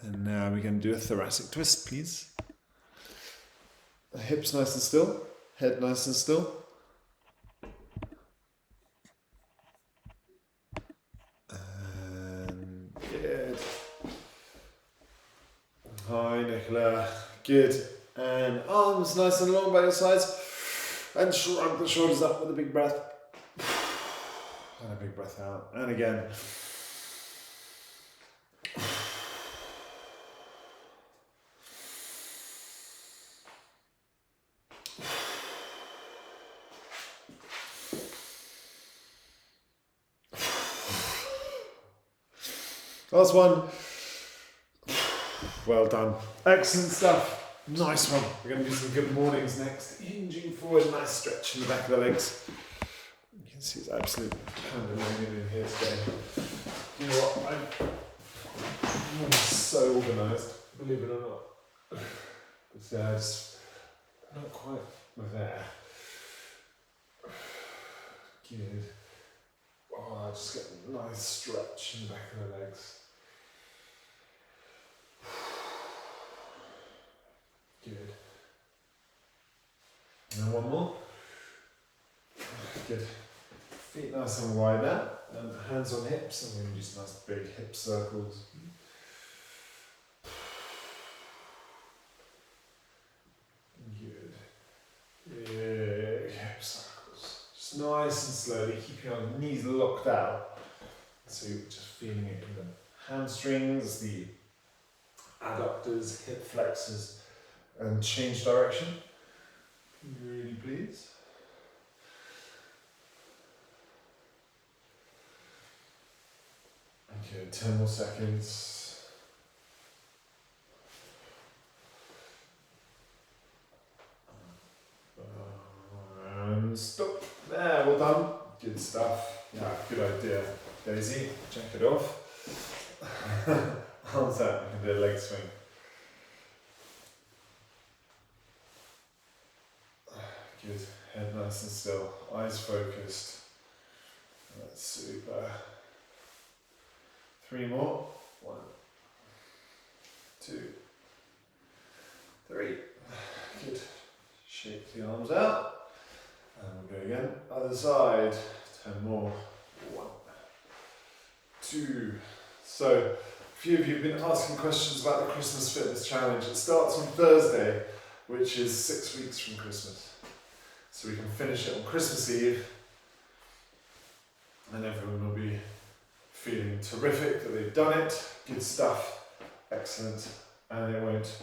And now we're going to do a thoracic twist, please. Hips nice and still, head nice and still. And good. Hi, Nicola. Good. And arms nice and long by your sides. And shrug the shoulders up with a big breath. And a big breath out. And again. Last one. Well done. Excellent stuff. Nice one. We're going to do some good mornings next. Hinging forward, nice stretch in the back of the legs. You can see it's absolutely pandemonium in here today. You know what? I'm so organised, believe it or not. But there's not quite there. Good. Oh, just get a nice stretch in the back of the legs. Good. And then one more. Good. Feet nice and wide now. And hands on hips. And we're going to do some nice big hip circles. Good. Big hip circles. Just nice and slowly. Keep your knees locked out. So you're just feeling it in the hamstrings, the adductors, hip flexors. And change direction. Really please. Okay, 10 more seconds. And stop. There, well done. Good stuff. Yeah, good idea. Daisy, check it off. Arms out, you can do a leg swing. Good. Head nice and still. Eyes focused. That's super. 3 more. 1, 2, 3. Good. Shake the arms out. And we'll go again. Other side. 10 more. 1, 2. So, a few of you have been asking questions about the Christmas Fitness Challenge. It starts on Thursday, which is 6 weeks from Christmas. So we can finish it on Christmas Eve and everyone will be feeling terrific that they've done it. Good stuff, excellent, and it won't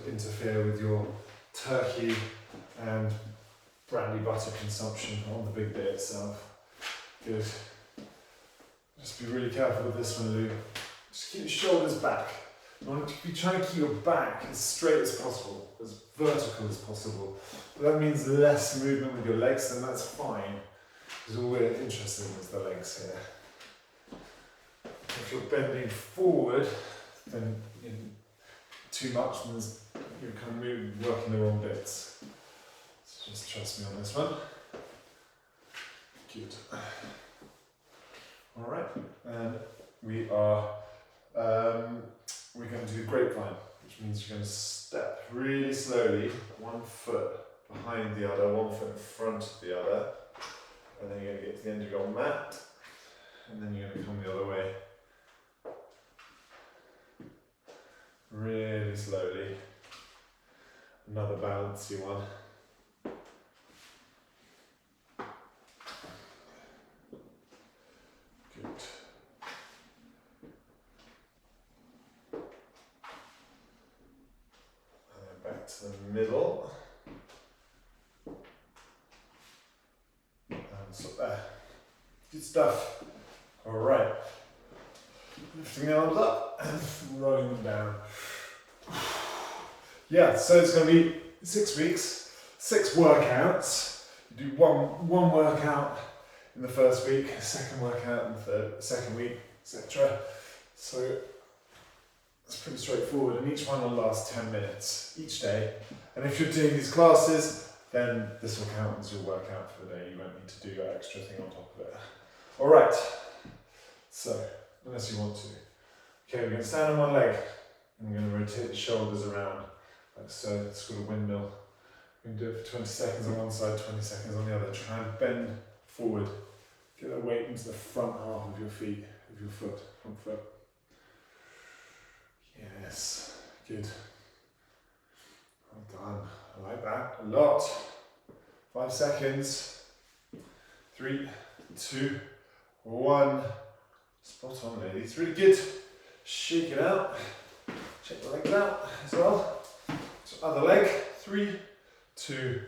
interfere with your turkey and brandy butter consumption on the big day itself. Good. Just be really careful with this one, Lou. Just keep your shoulders back. You want to be trying to keep your back as straight as possible, as vertical as possible. But that means less movement with your legs, then that's fine. Because all we're interested in is the legs here. If you're bending forward, then too much, then you're kind of working the wrong bits. So just trust me on this one. Good. All right, and we are. We're going to do grapevine, which means you're going to step really slowly, 1 foot behind the other, 1 foot in front of the other, and then you're going to get to the end of your mat, and then you're going to come the other way. Really slowly. Another balancey one. Good. Back to the middle. And so there. Good stuff. Alright. Lifting the arms up and rolling them down. Yeah, so it's going to be 6 weeks, 6 workouts. You do one workout in the first week, second workout in the second week, etc. So it's pretty straightforward, and each one will last 10 minutes each day. And if you're doing these classes, then this will count as your workout for the day. You won't need to do that extra thing on top of it. All right. So, unless you want to. Okay, we're going to stand on one leg. I'm going to rotate the shoulders around, like so. It's called a windmill. We can do it for 20 seconds on one side, 20 seconds on the other. Try and bend forward. Get that weight into the front half of your feet, of your foot, front foot. Yes, good. Well done. I like that a lot. 5 seconds. 3, 2, 1. Spot on, ladies. Really good. Shake it out. Check the legs out as well. So other leg. 3, 2,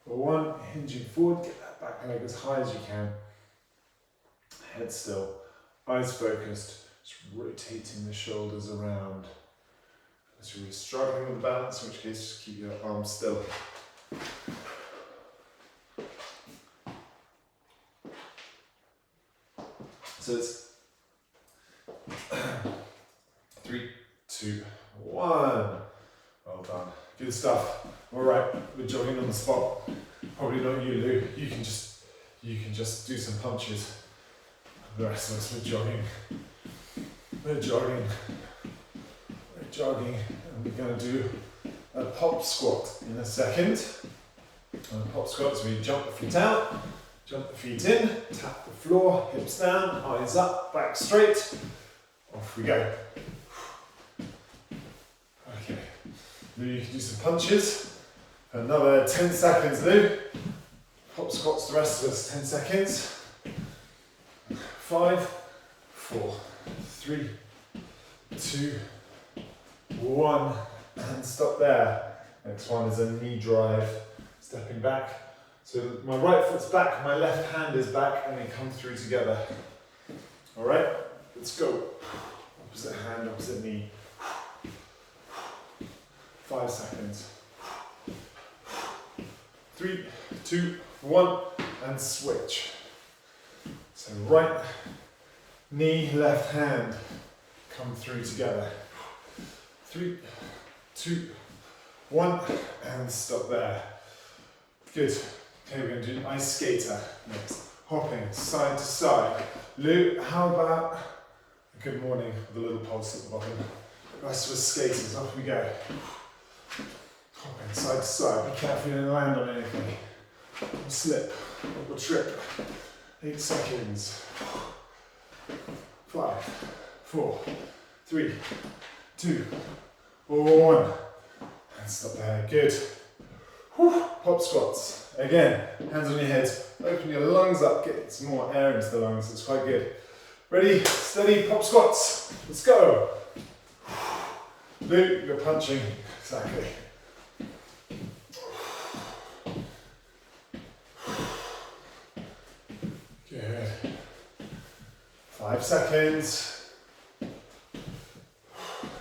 1. Hinging forward. Get that back leg as high as you can. Head still. Eyes focused. Just rotating the shoulders around. Unless you're really struggling with balance, in which case just keep your arms still. So it's 3, 2, 1. Well done. Good stuff. All right, we're jogging on the spot. Probably not you, Lou. You can just do some punches. The rest of us, we're jogging. We're jogging. We're jogging, and we're going to do a pop squat in a second. And a pop squat is where you jump the feet out, jump the feet in, tap the floor, hips down, eyes up, back straight. Off we go. Okay. Lou, you can do some punches. Another 10 seconds, Lou. Pop squats, the rest of us, 10 seconds. 5, 4, 3, 2, 1, and stop there. Next one is a knee drive, stepping back. So my right foot's back, my left hand is back, and they come through together. All right, let's go. Opposite hand, opposite knee. 5 seconds. 3, 2, 1, and switch. So right knee, left hand, come through together. 3, 2, 1, and stop there. Good. Okay, we're going to do ice skater next. Hopping side to side. Lou, how about a good morning with a little pulse at the bottom. Rest with skaters, off we go. Hopping side to side. Be careful you don't land on anything. Or slip, or trip. 8 seconds. 5, 4, 3, 2, 1. And stop there. Good. Whew. Pop squats. Again, hands on your head. Open your lungs up. Get some more air into the lungs. It's quite good. Ready, steady, pop squats. Let's go. Lou, you're punching. Exactly. Good. 5 seconds.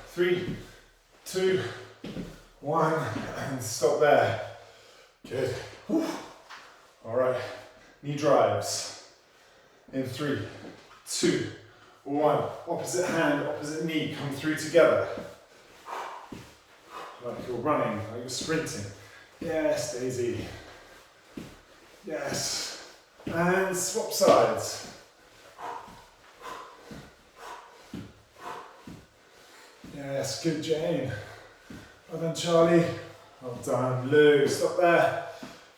3, 2, 1, and stop there. Good. All right. Knee drives. In 3, 2, 1. Opposite hand, opposite knee come through together. Like you're running, like you're sprinting. Yes, Daisy. Yes. And swap sides. Yes, good Jane. Well done, Charlie. Well done, Lou. Stop there.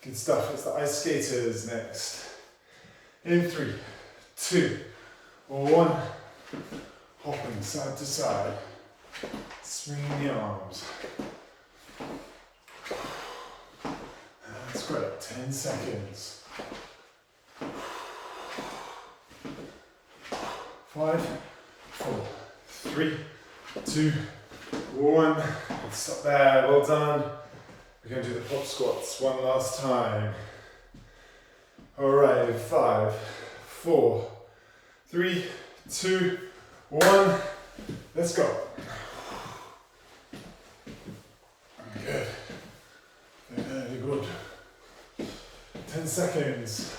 Good stuff. It's the ice skaters next. In 3, 2, 1. Hopping side to side. Swinging the arms. That's great. 10 seconds. 5, 4, 3, 2, 1. Stop there. Well done. We're going to do the pop squats one last time. All right. 5, 4, 3, 2, 1. Let's go. Good. Very good. 10 seconds.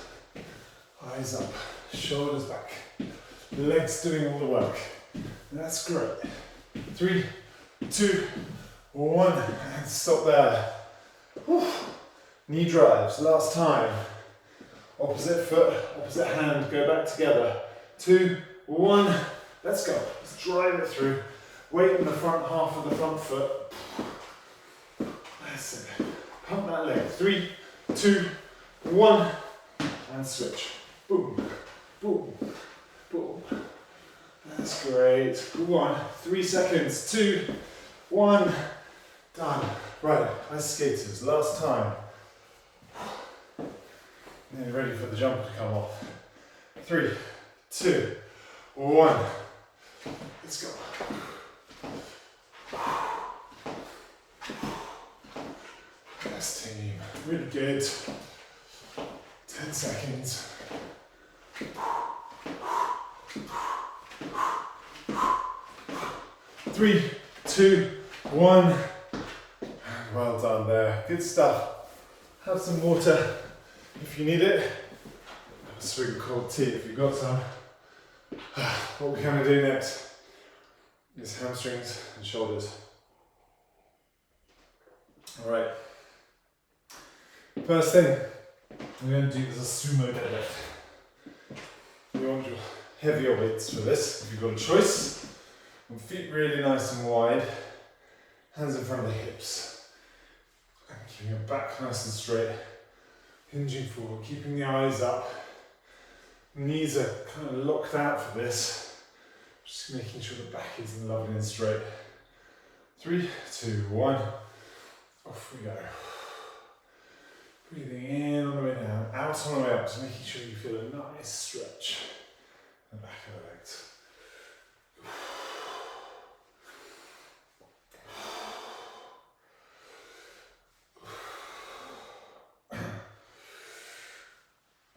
Eyes up. Shoulders back. Legs doing all the work. That's great. 3, 2, 1. And stop there. Whew. Knee drives. Last time. Opposite foot, opposite hand. Go back together. 2, 1. Let's go. Let's drive it through. weight in the front half of the front foot. That's it. Pump that leg. 3, 2, 1, and switch. Boom, boom, boom. That's great. Go on. 3 seconds. 2, 1. Done. Right, as skaters, last time. Nearly ready for the jump to come off. 3, 2, 1. Let's go. Yes, team. Really good. 10 seconds. 3, 2, 1. Well done there. Good stuff. Have some water if you need it. Have a swig of cold tea if you've got some. What we're going to do next is hamstrings and shoulders. Alright. First thing we're going to do is a sumo deadlift. You want your heavier weights for this if you've got a choice. And feet really nice and wide. Hands in front of the hips. And keeping your back nice and straight. Hinging forward, keeping the eyes up. Knees are kind of locked out for this. Just making sure the back is lovely and straight. 3, 2, 1. Off we go. Breathing in on the way down, out on the way up, just making sure you feel a nice stretch in the back of the legs.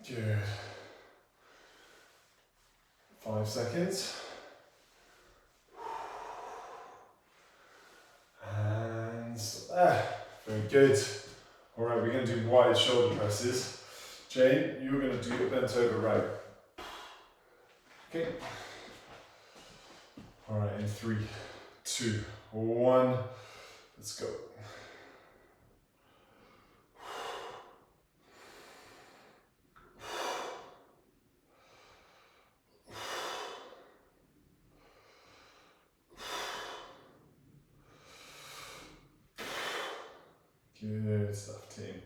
Good. 5 seconds. And stop there. Very good. Alright, we're going to do wide shoulder presses. Jane, you're going to do a bent over row. Okay. Alright, in 3, 2, 1. Let's go. Good stuff, team.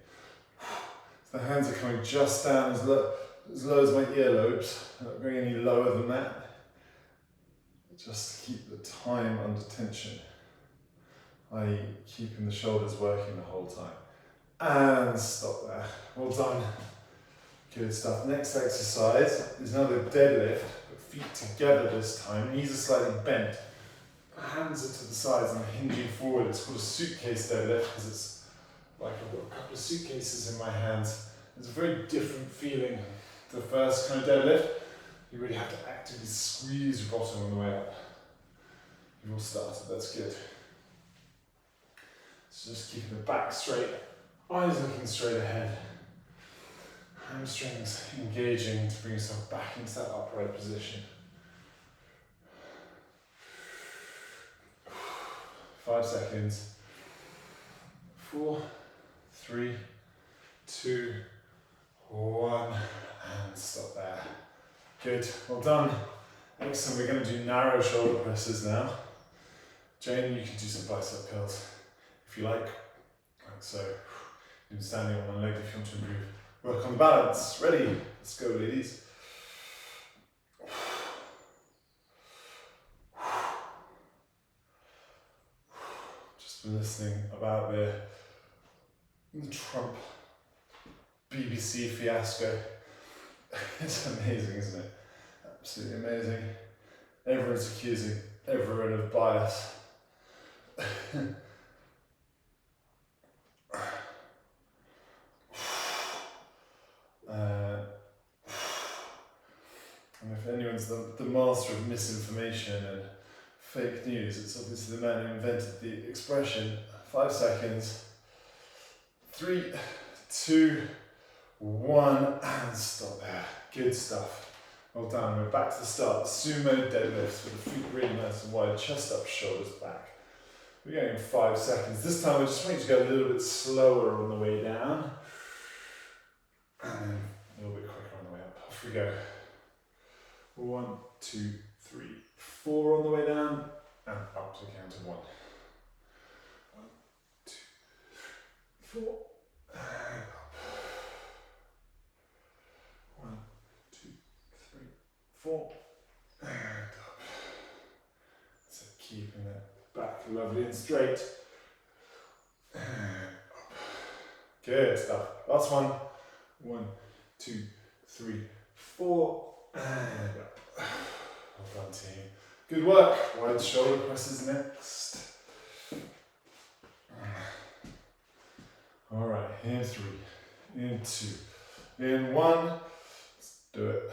So the hands are coming just down as low as my earlobes. Not going any lower than that. Just to keep the time under tension. i.e. keeping the shoulders working the whole time. And stop there. Well done. Good stuff. Next exercise is another deadlift, but feet together this time. Knees are slightly bent. Hands are to the sides and hinging forward. It's called a suitcase deadlift because it's like I've got a couple of suitcases in my hands. It's a very different feeling to the first kind of deadlift. You really have to actively squeeze your bottom on the way up. You've all started, that's good. So just keeping the back straight, eyes looking straight ahead. Hamstrings engaging to bring yourself back into that upright position. 5 seconds. 4, 3, 2, 1, and stop there. Good, well done. Excellent, we're going to do narrow shoulder presses now. Jane, you can do some bicep curls if you like so. You can standing on one leg if you want to improve. Work on the balance. Ready? Let's go, ladies. Just been listening about the Trump BBC fiasco. It's amazing, isn't it? Absolutely amazing. Everyone's accusing everyone of bias. And if anyone's the master of misinformation and fake news, it's obviously the man who invented the expression. 5 seconds. 3, 2, 1, and stop there. Good stuff. Well done. We're back to the start. Sumo deadlifts with the feet really nice and wide, chest up, shoulders back. We're going in 5 seconds. This time I just want you to go a little bit slower on the way down. And then a little bit quicker on the way up. Off we go. 1, 2, 3, 4 on the way down. and up to the count of 1. 1, 2, 4, and up. 1, 2, 3, 4, and up. So keeping that back lovely and straight. And up. Good stuff. Last one. 1, 2, 3, 4, and up. Well done, team. Good work. Wide shoulder presses next. All right, in 3, in 2, in 1. Let's do it.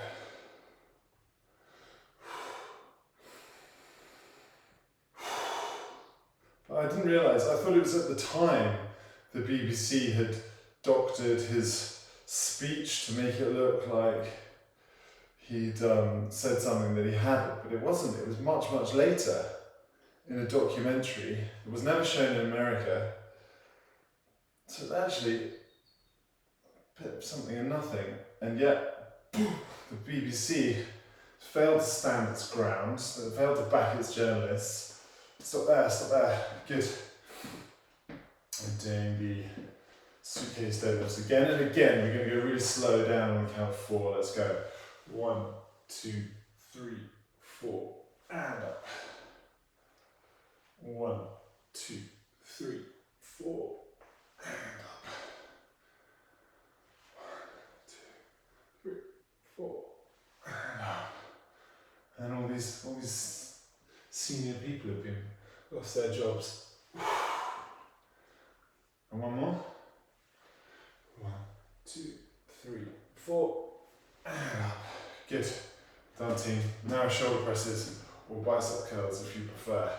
I didn't realise, I thought it was at the time the BBC had doctored his speech to make it look like he'd said something that he hadn't, but it wasn't. It was much, much later in a documentary. It was never shown in America. So it's actually a bit of something and nothing, and yet the BBC failed to stand its ground, so it failed to back its journalists. Stop there, good. And doing the suitcase deadlifts again and again. We're going to go really slow down on the count of 4. Let's go. 1, 2, 3, 4, and up. 1, 2, 3, 4, and up. 1, 2, 3, 4, and up. And all these senior people have been lost their jobs. And one more. 1, 2, 3, 4, and up. Good. Done, team. Now shoulder presses or bicep curls if you prefer.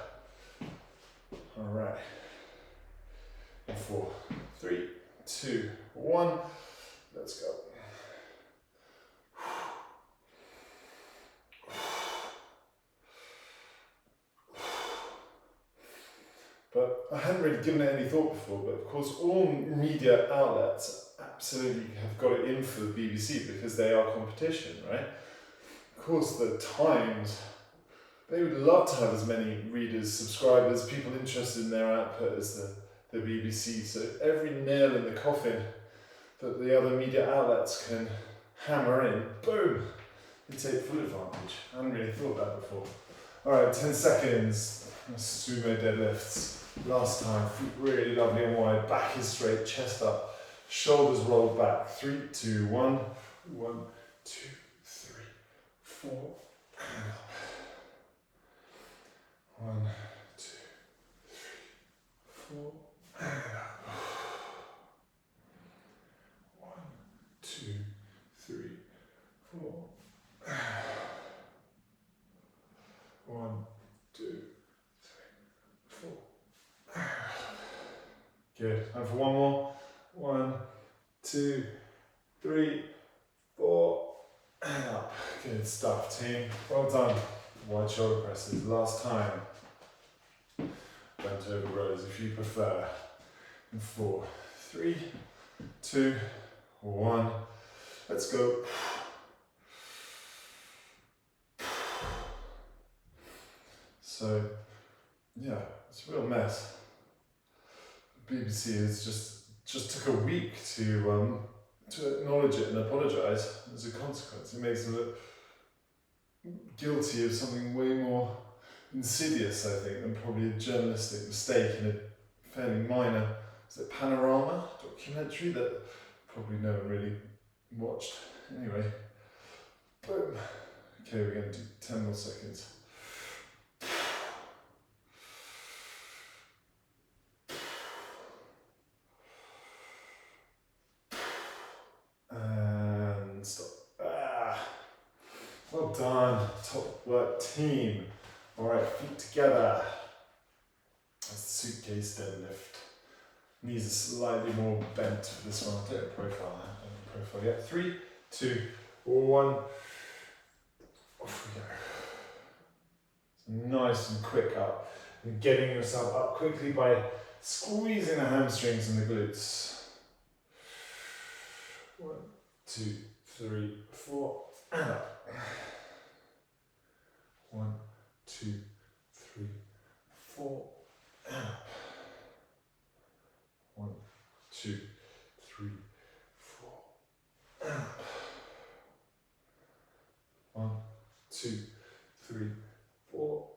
All right. 4, 3, 2, 1. Let's go. But I hadn't really given it any thought before, but of course all media outlets absolutely have got it in for the BBC because they are competition, right? Of course the Times, they would love to have as many readers, subscribers, people interested in their output as the BBC, so every nail in the coffin that the other media outlets can hammer in, boom, they take full advantage. I hadn't really thought that before. Alright, 10 seconds, sumo deadlifts. Last time, feet really lovely and wide, back is straight, chest up, shoulders rolled back. 3, 2, 1. 1, 2, 3, 4, and up. 1, 2, 3, 4, and up. 1, 2, 3, 4. 1, 2, 3, 4. Good. And for one more. 1, 2, 3, 4, and up. Good stuff, team. Well done. Wide shoulder presses. Last time. Bent over rows if you prefer. And 4, 3, 2, 1. Let's go. So, yeah, it's a real mess. The BBC has just took a week to acknowledge it and apologise as a consequence. It makes them look guilty of something way more insidious, I think, than probably a journalistic mistake in a fairly minor, is it Panorama documentary that probably no one really watched. Anyway, boom. Okay, we're going to do 10 more seconds. And stop. Well done. Top work, team. All right, feet together. That's the suitcase deadlift. Knees are slightly more bent for this one. I'll do a profile. Yeah, 3, 2, 1. Off we go. So nice and quick up. And getting yourself up quickly by squeezing the hamstrings and the glutes. 1, 2, 3, 4, and up. 1, 2, 3, 4, up. 1, 2, 3, 4, up. 1, 2, 3, 4,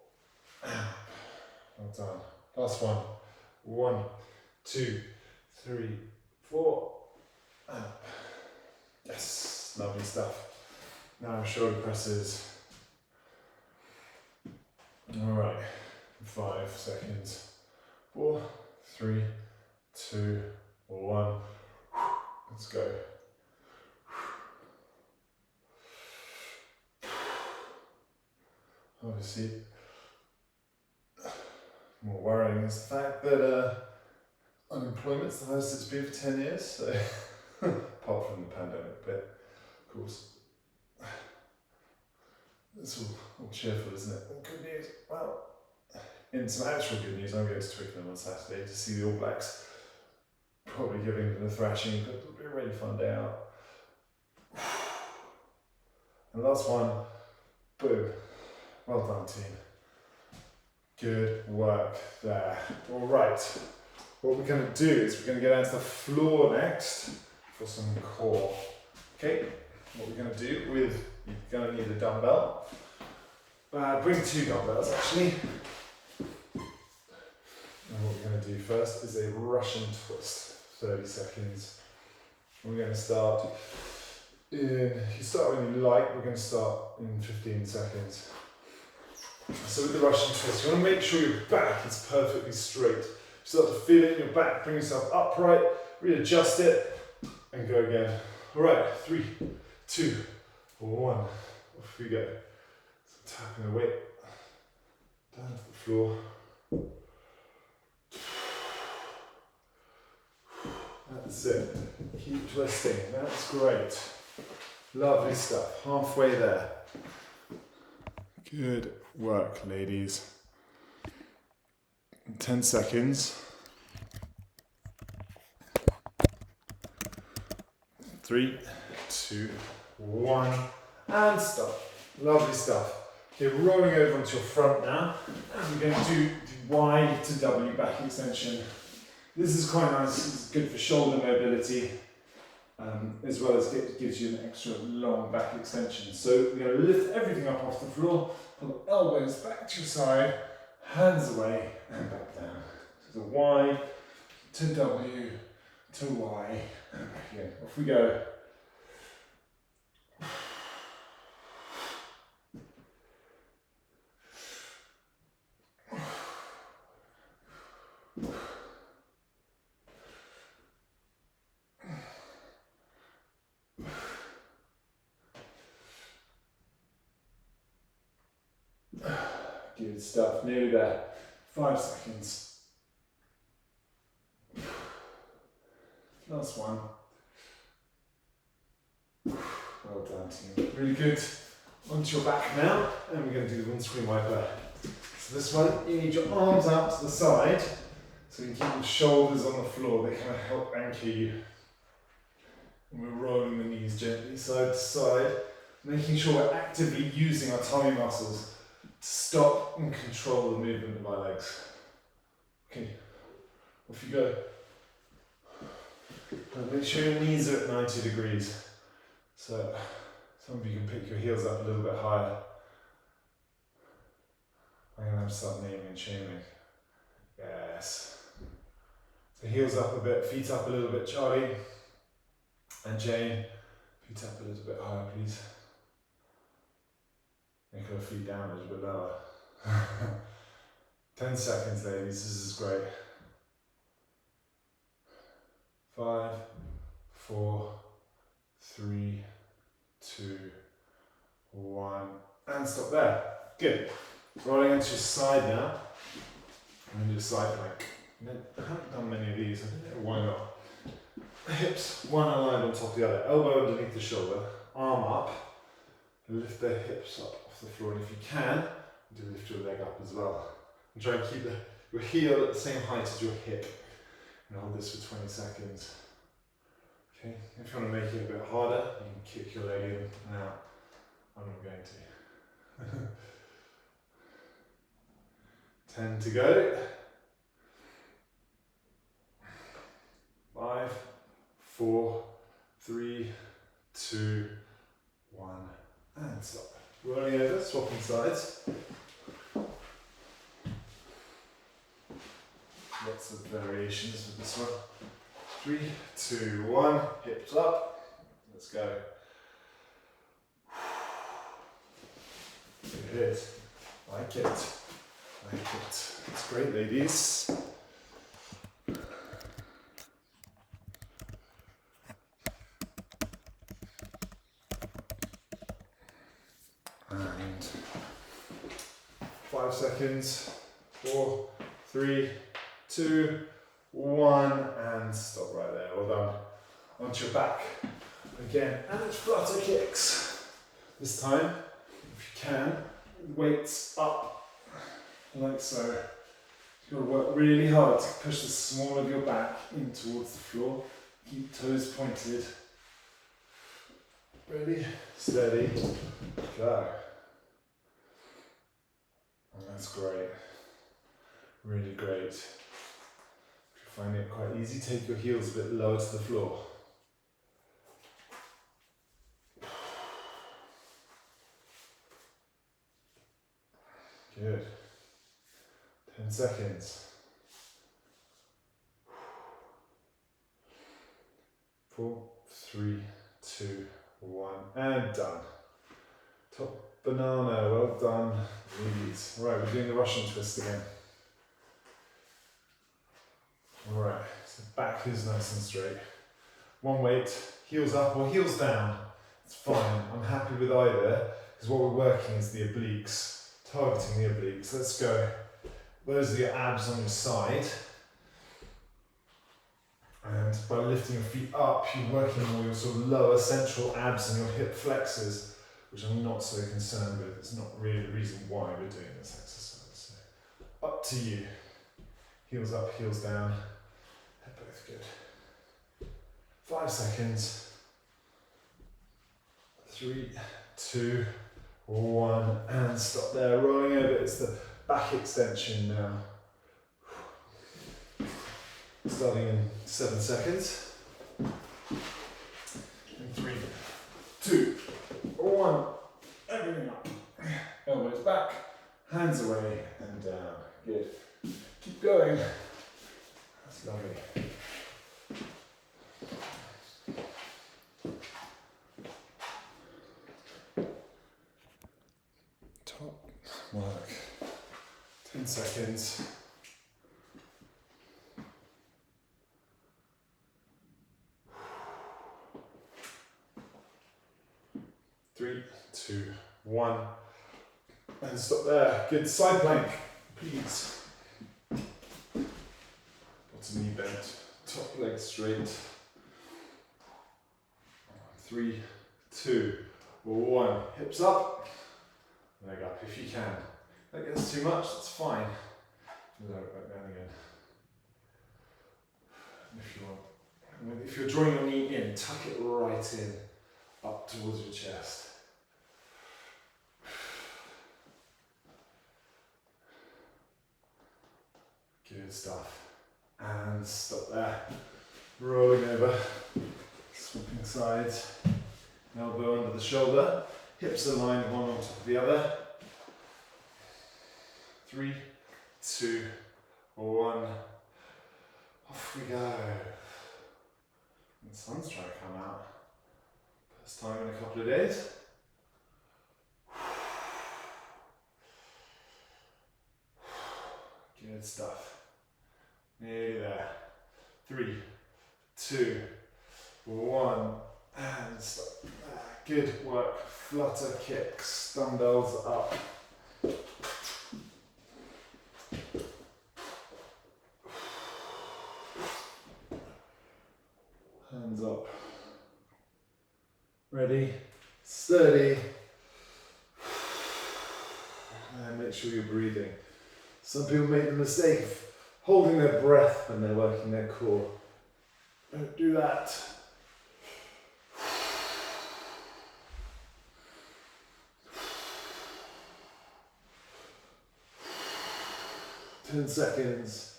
up. Well done. Last one. 1, 2, 3, 4, up. Yes, lovely stuff. Now shoulder presses. All right, 5 seconds. 4, 3, 2, 1. Let's go. Obviously, more worrying is the fact that unemployment's the highest it's been for 10 years. So, apart from the pandemic bit, of course. It's all cheerful, isn't it? Well, good news. Well, in some actual good news, I'm going to Twickenham on Saturday to see the All Blacks. Probably give England a thrashing, but it'll be a really fun day out. And last one, boom. Well done, team. Good work there. All right. What we're going to do is we're going to get down to the floor next for some core. Okay. What we're going to do with, you're going to need a dumbbell. Bring 2 dumbbells actually. And what we're going to do first is a Russian twist, 30 seconds. We're going to start in, you start when you like, we're going to start in 15 seconds. So with the Russian twist, you want to make sure your back is perfectly straight. Start to feel it in your back, bring yourself upright, readjust it, and go again. All right, 3, 2, 1, off we go. So tapping the weight down to the floor. That's it. Keep twisting. That's great. Lovely stuff. Halfway there. Good work, ladies. 10 seconds. 3, 2, 1, and stop. Lovely stuff. Okay, rolling over onto your front now. And we're going to do the Y to W back extension. This is quite nice. It's good for shoulder mobility, as well as it gives you an extra long back extension. So we're going to lift everything up off the floor, pull the elbows back to your side, hands away, and back down. So the Y to W to Y, and back again. Off we go. Good stuff, nearly there. 5 seconds. Last one. Well done, team. Really good. Onto your back now, and we're going to do the windscreen wiper. So this one, you need your arms out to the side, so you can keep your shoulders on the floor. They kind of help anchor you. And we're rolling the knees gently side to side, making sure we're actively using our tummy muscles to stop and control the movement of our legs. Okay, off you go. And make sure your knees are at 90 degrees. So some of you can pick your heels up a little bit higher. I'm going to have to start naming and shaming. Yes. So heels up a bit, feet up a little bit, Charlie. And Jane, feet up a little bit higher, please. Make her feet down a little bit lower. 10 seconds, ladies, this is great. 5, 4, 3, 2, 1, and stop there. Good. Rolling into your side now. I'm going to do a side plank. I haven't done many of these, I don't know why not. Hips, one aligned on top of the other, elbow underneath the shoulder, arm up, lift the hips up off the floor, and if you can, do lift your leg up as well. And try and keep your heel at the same height as your hip. And hold this for 20 seconds. Okay, if you want to make it a bit harder, you can kick your leg in and out. I'm not going to. 10 to go. 5, 4, 3, 2, 1, and stop. Rolling over, swapping sides. Lots of variations with this one. 3, 2, 1, hips up. Let's go. Good. Like it. Like it. It's great, ladies. And 5 seconds. 4, 3, 2, 1, and stop right there. Well done. Onto your back again, and flutter kicks. This time, if you can, weights up, like so. You've got to work really hard to push the small of your back in towards the floor. Keep toes pointed. Ready, steady, go. And that's great. Really great. If you're finding it quite easy, take your heels a bit lower to the floor. Good. 10 seconds. 4, 3, 2, 1, and done. Top banana, well done, ladies. Right, we're doing the Russian twist again. Alright, so back is nice and straight. One weight, heels up or heels down. It's fine, I'm happy with either, because what we're working is the obliques, targeting the obliques. Let's go. Those are your abs on your side. And by lifting your feet up, you're working on your sort of lower central abs and your hip flexors, which I'm not so concerned with. It's not really the reason why we're doing this exercise. So, up to you. Heels up, heels down. They're both good. 5 seconds. 3, 2, 1, and stop there. Rolling over, it's the back extension now. Starting in 7 seconds. And 3, 2, 1. Everything up. Elbows back, hands away and down. Good. Keep going. That's lovely. Top work. 10 seconds. 3, 2, 1, and stop there. Good. Side plank, please. Bottom knee bent, top leg straight. 3, 2, 1. Hips up, leg up if you can. If that gets too much, that's fine. Lower it back down again. If you want. If you're drawing your knee in, tuck it right in, up towards your chest. Good stuff. And stop there. Rolling over. Swapping sides. Elbow under the shoulder. Hips aligned one on top of the other. 3, 2, 1. Off we go. The sun's trying to come out. First time in a couple of days. Good stuff. Nearly there. 3, 2, 1, and stop. Good work. Flutter kicks. Dumbbells up. Hands up. Ready, steady. And make sure you're breathing. Some people make the mistake of holding their breath when they're working their core. Don't do that. 10 seconds.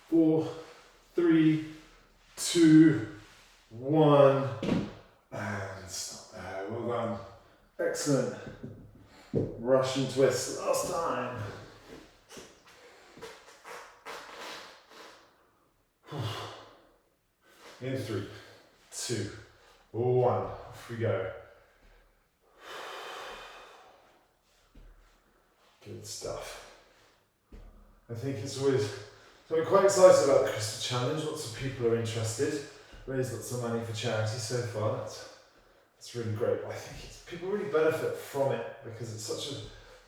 4, 3, 2, 1. And stop there. Well done. Excellent. Russian twist last time. In 3, 2, 1. Off we go. Good stuff. I think it's always, so I'm quite excited about the Christmas Challenge. Lots of people are interested. Raised lots of money for charity so far. That's really great. I think people really benefit from it because it's such a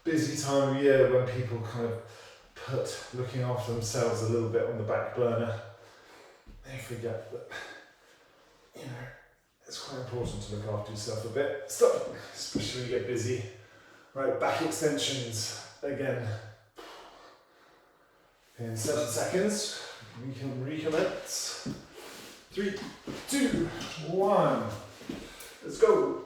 busy time of year when people kind of put looking after themselves a little bit on the back burner. They forget that, you know, it's quite important to look after yourself a bit, especially when you get busy. Right, back extensions again. In 7 seconds, we can recommence. 3, 2, 1. Let's go.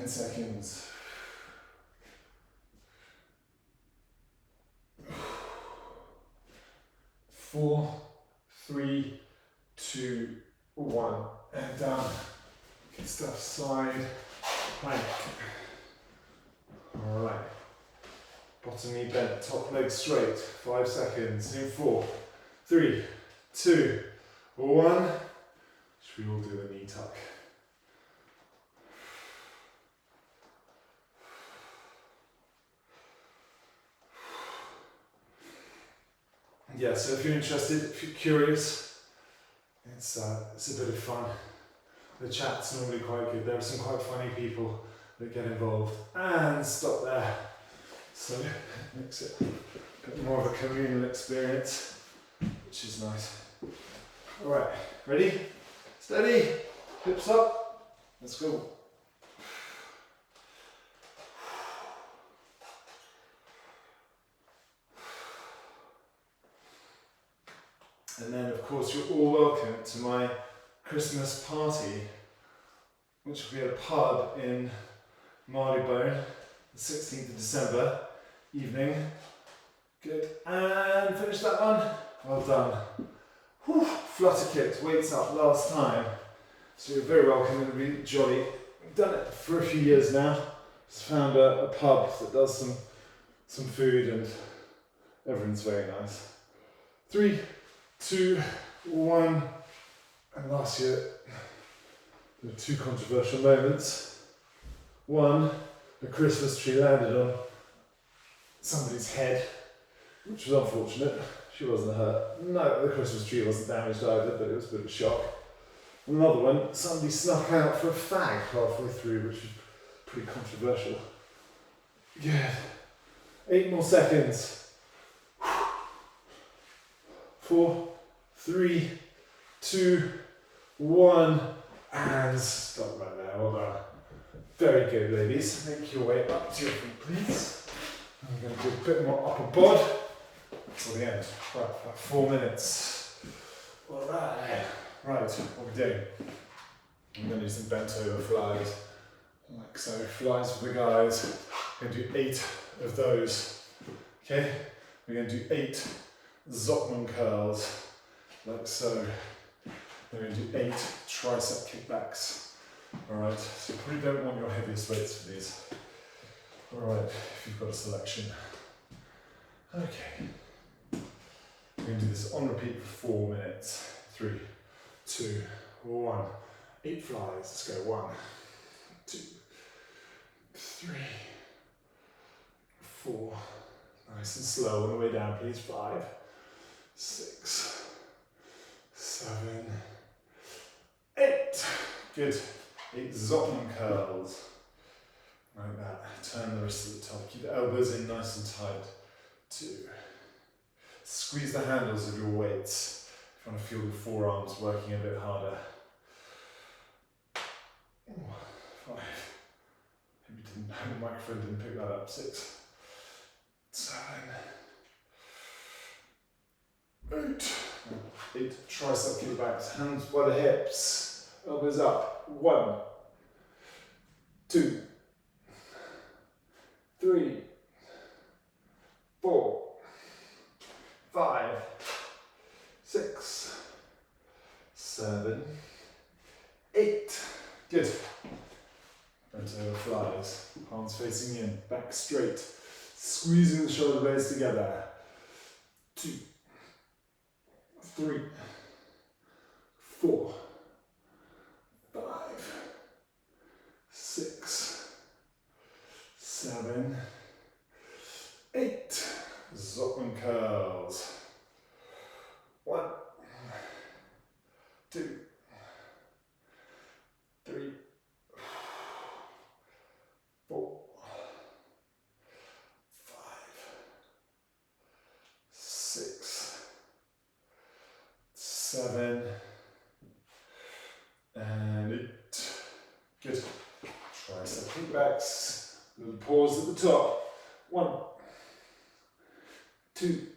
Seconds. 4, 3, 2, 1, and done. Good stuff. Side plank. All right. Bottom knee bent, top leg straight. 5 seconds. In 4, 3, 2, 1. Should we all do a knee tuck? Yeah, so if you're interested, if you're curious, it's a bit of fun. The chat's normally quite good. There are some quite funny people that get involved. And stop there. So it makes it a bit more of a communal experience, which is nice. All right, ready? Steady, hips up. Let's go. And then, of course, you're all welcome to my Christmas party, which will be at a pub in Marylebone, the 16th of December evening. Good. And finish that one. Well done. Whew. Flutter kicked, weights up last time. So you're very welcome. It'll be jolly. I've done it for a few years now. Just found a pub that does some food and everyone's very nice. 3, 2, 1, and last year there were 2 controversial moments. One, a Christmas tree landed on somebody's head, which was unfortunate. She wasn't hurt. No, the Christmas tree wasn't damaged either, but it was a bit of a shock. Another one, somebody snuck out for a fag halfway through, which was pretty controversial. Good. 8 more seconds. 4, 3, 2, 1, and stop right there. Well done. Very good, ladies. Make your way up to your feet, please. I'm going to do a bit more upper bod till the end. Right, about 4 minutes. All right. Right, what are we doing? I'm going to do some bent over flies, like so. Flies for the guys. We're going to do 8 of those. Okay? We're going to do 8 Zottman curls, like so. We're going to do 8 tricep kickbacks. Alright, so you probably don't want your heaviest weights for these. Alright, if you've got a selection. Okay. We're going to do this on repeat for 4 minutes. 3, 2, 1. 8 flies. Let's go. 1, 2, 3, 4. Nice and slow on the way down, please. 5, 6, 7, 8. Good. 8 Zottman curls. Like that. Turn the wrists at the top. Keep the elbows in nice and tight. 2. Squeeze the handles of your weights if you want to feel the forearms working a bit harder. 5. Maybe didn't The microphone didn't pick that up. 6, 7, 8. 8. Tricep kickbacks. Hands by the hips. Elbows up. 1, 2, 3, 4, 5, 6, 7, 8. Good. Into flies. Palms facing in. Back straight. Squeezing the shoulder blades together. 2, 3, 4, 5, 6, 7, 8. Zottman curls. 1, 2, 3, 4, 5, 6, 7, and 8. Good. Tricep kickbacks. Little pause at the top. 1, 2,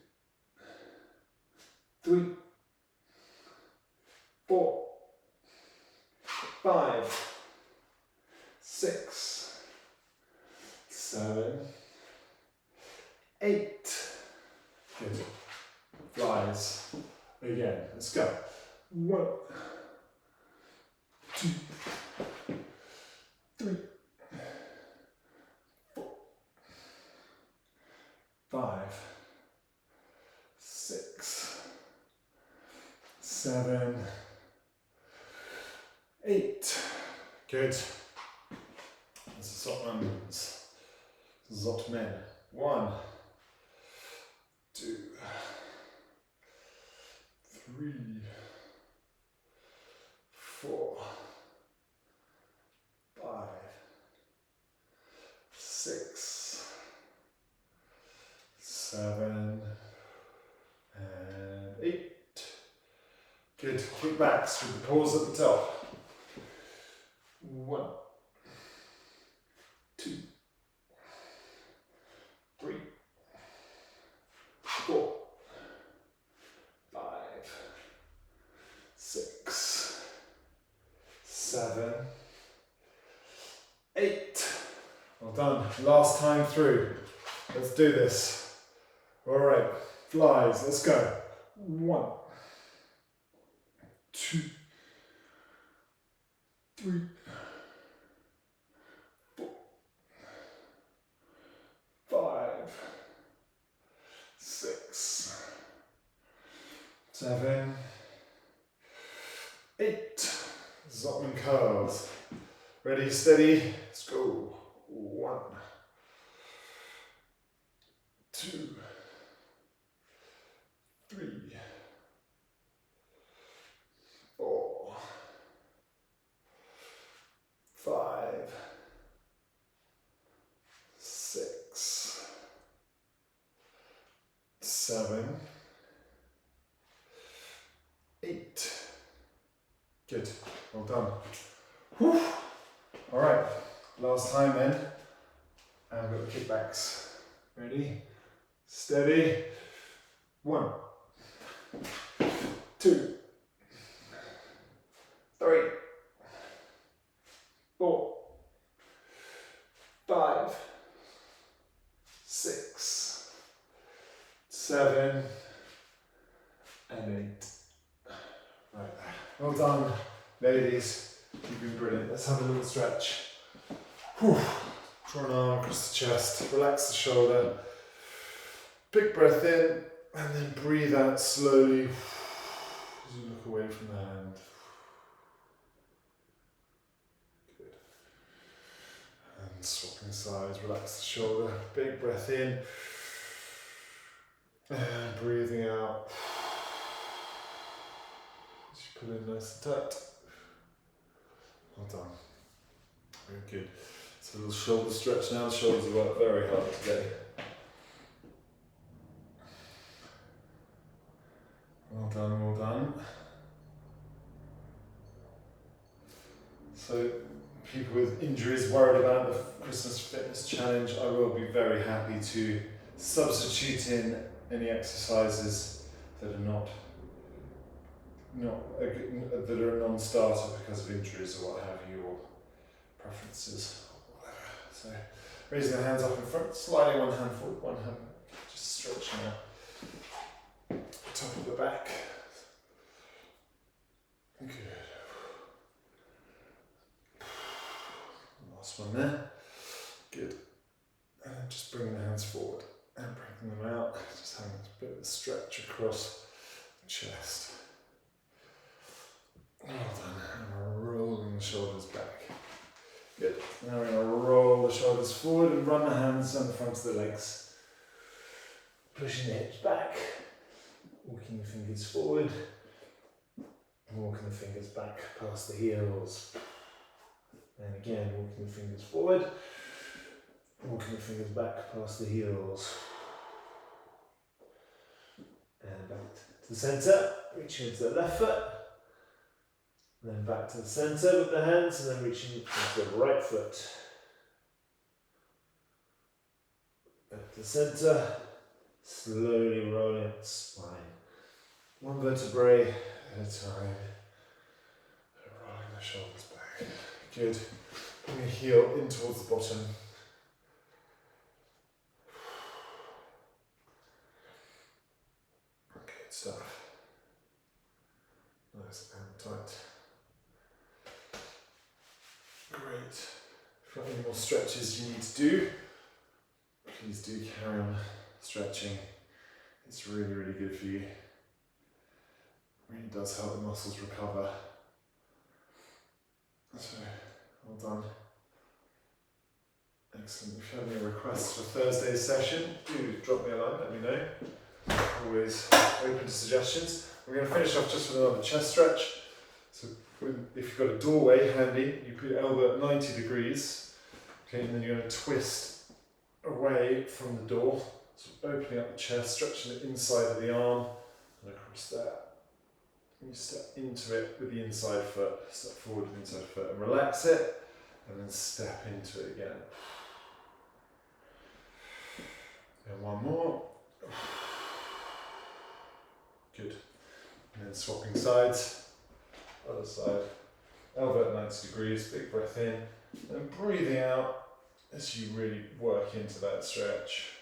3, 4, 5, 6, 7, 8. Good. Flies. Again. Let's go. 1, 2, 3, 4, 5, 6, 7, 8. Good. Zottmans. Zottmen. 1, 2, 3, 4, 5, 6, 7, and 8. Good. Kickbacks with the pause at the top. 1, 2, 3, 4, 5, 6, 7, 8. Well done. Last time through. Let's do this. All right. Flies. Let's go. 1, 2, 3, 4, 5, 6, 7, 8. Zottman curls. Ready, steady, let's go. 1, 2, 3, 4, 5, 6, 7, 8. Good. Well done. Whew. All right. Last time then. And we've got the kickbacks. Ready? Steady. 1, 2, 3, 4, 5, 6, 7, and 8. Right. Well done, ladies. You've been brilliant. Let's have a little stretch. Whew. Draw an arm across the chest. Relax the shoulder. Big breath in, and then breathe out slowly as you look away from the hand. Good. And swapping sides, relax the shoulder. Big breath in, and breathing out. As you pull in nice and tight. Well done. Very good. So a little shoulder stretch now. The shoulders have worked very hard today. Well done, well done. So people with injuries worried about the Christmas Fitness Challenge, I will be very happy to substitute in any exercises that are not that are a non-starter because of injuries or what have you, or preferences or whatever. So raising the hands up in front, sliding one hand forward, one hand just stretching out top of the back. Good. Last one there. Good. And then just bringing the hands forward and bringing them out, just having a bit of a stretch across the chest. Well done. And rolling the shoulders back. Good. Now we're going to roll the shoulders forward and run the hands down the front of the legs. Pushing the hips back. Walking the fingers forward. Walking the fingers back past the heels. And again, walking the fingers forward. Walking the fingers back past the heels. And back to the centre. Reaching into the left foot. Then back to the centre with the hands, and then reaching into the right foot. Back to the centre, slowly rolling up the spine. One vertebrae at a time. Rolling the shoulders back. Good. Bring your heel in towards the bottom. Good stuff. Nice and tight. Great. If you've got any more stretches you need to do, please do carry on stretching. It's really, really good for you. It really does help the muscles recover. So, well done. Excellent. If you have any requests for Thursday's session, do drop me a line, let me know. Always open to suggestions. We're going to finish off just with another chest stretch. So if you've got a doorway handy, you put your elbow at 90 degrees, okay, and then you're going to twist away from the door, so opening up the chest, stretching the inside of the arm, and across that. And you step into it with the inside foot, step forward with the inside foot, and relax it, and then step into it again. And one more. Good. And then swapping sides. Other side. Elbow at 90 degrees, big breath in. And breathing out as you really work into that stretch.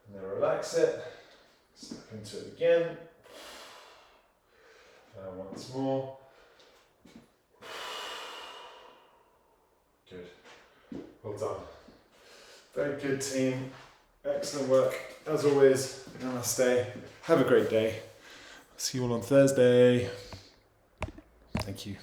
And then relax it. Step into it again. And once more. Good. Well done. Very good, team. Excellent work. As always, namaste. Have a great day. See you all on Thursday. Thank you.